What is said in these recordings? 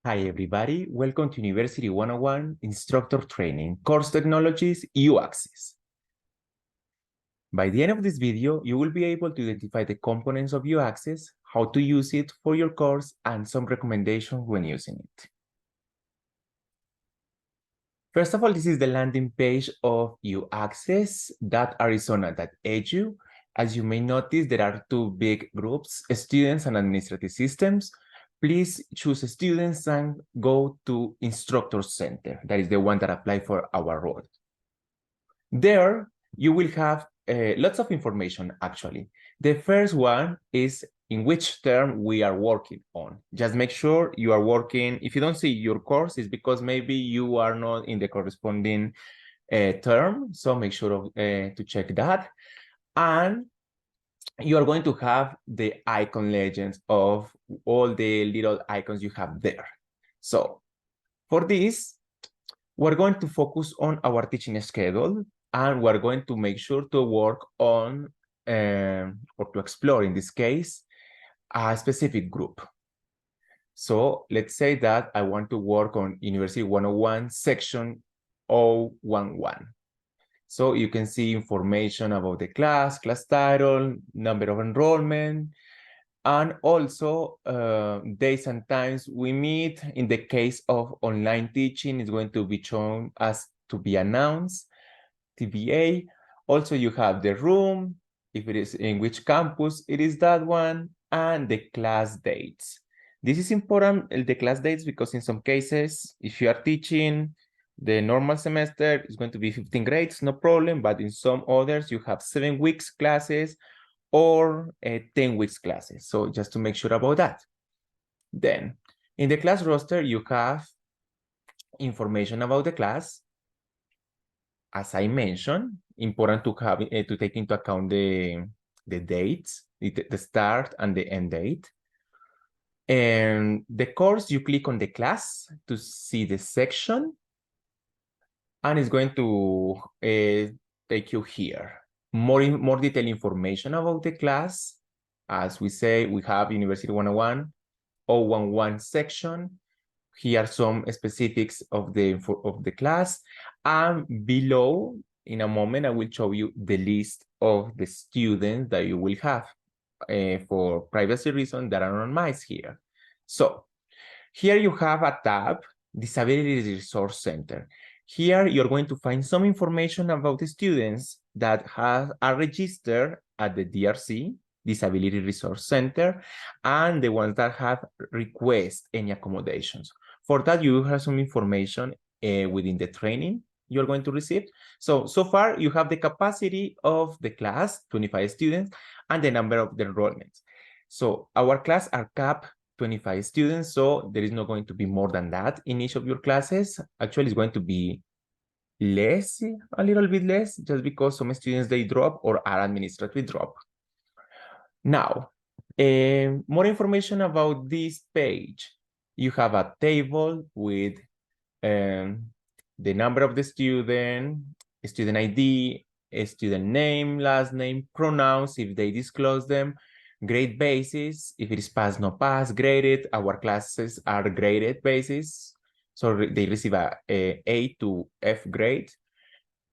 Hi, everybody. Welcome to University 101 Instructor Training, Course Technologies, UACCESS. By the end of this video, you will be able to identify the components of UACCESS, how to use it for your course, and some recommendations when using it. First of all, this is the landing page of uaccess.arizona.edu. As you may notice, there are two big groups, students and administrative systems. Please choose students and go to Instructor Center. That is the one that applies for our role. There, you will have lots of information, actually. The first one is in which term we are working on. Just make sure you are working. If you don't see your course, it's because maybe you are not in the corresponding term. So make sure to check that. And you are going to have the icon legends of all the little icons you have there. So for this, we're going to focus on our teaching schedule, and we're going to make sure to work on, or to explore in this case, a specific group. So let's say that I want to work on University 101 section 011. So you can see information about the class title, number of enrollment, and also days and times we meet. In the case of online teaching, it's going to be shown as to be announced, TBA. Also, you have the room, if it is in which campus it is that one, and the class dates. This is important, the class dates, because in some cases, if you are teaching the normal semester, it's going to be 15 grades, no problem, but in some others, you have 7 weeks classes or 10 weeks classes. So just to make sure about that. Then, in the class roster, you have information about the class. As I mentioned, important to have to take into account the dates, the start and the end date. And the course, you click on the class to see the section, and it's going to take you here. More detailed information about the class. As we say, we have University 101, 011 section. Here are some specifics of the class. And below, in a moment, I will show you the list of the students that you will have. For privacy reasons, that are anonymized here. So here you have a tab, Disability Resource Center. Here you're going to find some information about the students that are registered at the DRC, Disability Resource Center, and the ones that have requested any accommodations. For that, you have some information within the training you're going to receive. So far, you have the capacity of the class, 25 students, and the number of the enrollments. So our class are capped 25 students, so there is not going to be more than that in each of your classes. Actually, it's going to be less, a little bit less, just because some students, they drop or are administratively drop. Now, more information about this page. You have a table with the number of the student ID, student name, last name, pronouns, if they disclose them, grade basis, if it is pass, no pass, graded. Our classes are graded basis, so they receive a A to F grade.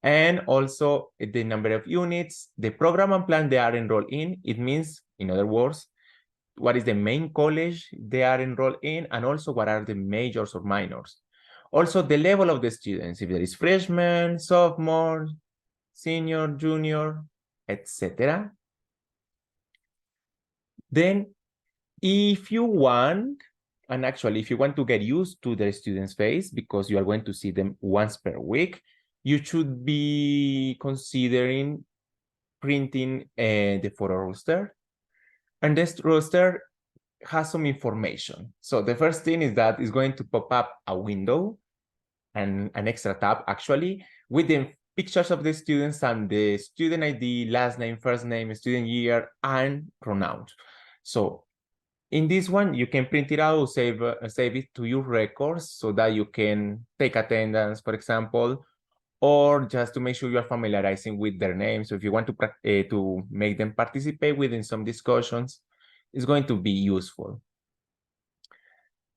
And also the number of units, the program and plan they are enrolled in. It means, in other words, what is the main college they are enrolled in, and also what are the majors or minors. Also, the level of the students, if there is freshman, sophomore, senior, junior, etc. Then, if you want, and actually, if you want to get used to the students' face, because you are going to see them once per week, you should be considering printing the photo roster. And this roster has some information. So the first thing is that it's going to pop up a window and an extra tab, actually, with the pictures of the students and the student ID, last name, first name, student year, and pronouns. So in this one, you can print it out, save it to your records so that you can take attendance, for example, or just to make sure you are familiarizing with their names. So if you want to make them participate within some discussions, it's going to be useful.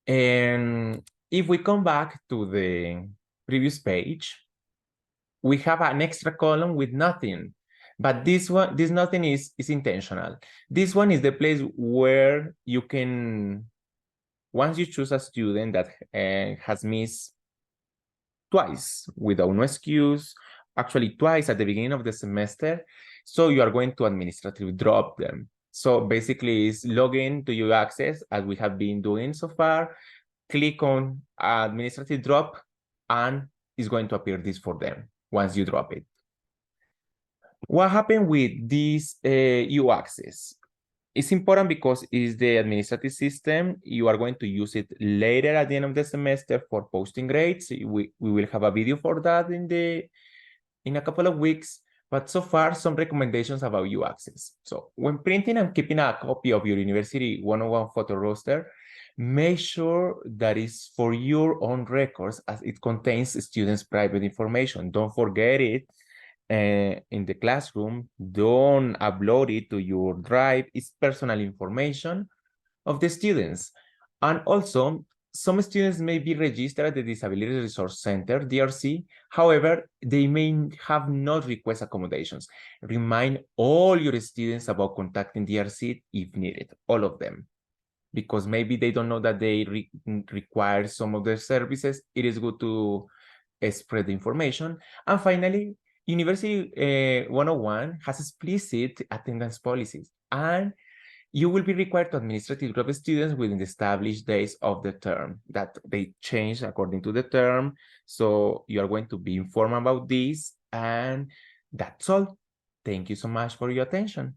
And if we come back to the previous page, we have an extra column with nothing. But this nothing is intentional. This one is the place where you can, once you choose a student that has missed twice without no excuse, actually twice at the beginning of the semester, so you are going to administratively drop them. So basically it's log in to UACCESS as we have been doing so far, click on administrative drop, and it's going to appear this for them once you drop it. What happened with this UACCESS? It's important because it's the administrative system. You are going to use it later at the end of the semester for posting grades. We will have a video for that in a couple of weeks. But so far, some recommendations about UACCESS. So when printing and keeping a copy of your University 101 photo roster, make sure that it's for your own records as it contains students' private information. Don't forget it in the classroom. Don't upload it to your drive. It's personal information of the students. And also, some students may be registered at the Disability Resource Center, DRC. However, they may have not request accommodations. Remind all your students about contacting DRC if needed, all of them, because maybe they don't know that they require some of their services. It is good to spread the information. And finally, University 101 has explicit attendance policies, and you will be required to administratively drop students within the established days of the term that they change according to the term. So you are going to be informed about this, and that's all. Thank you so much for your attention.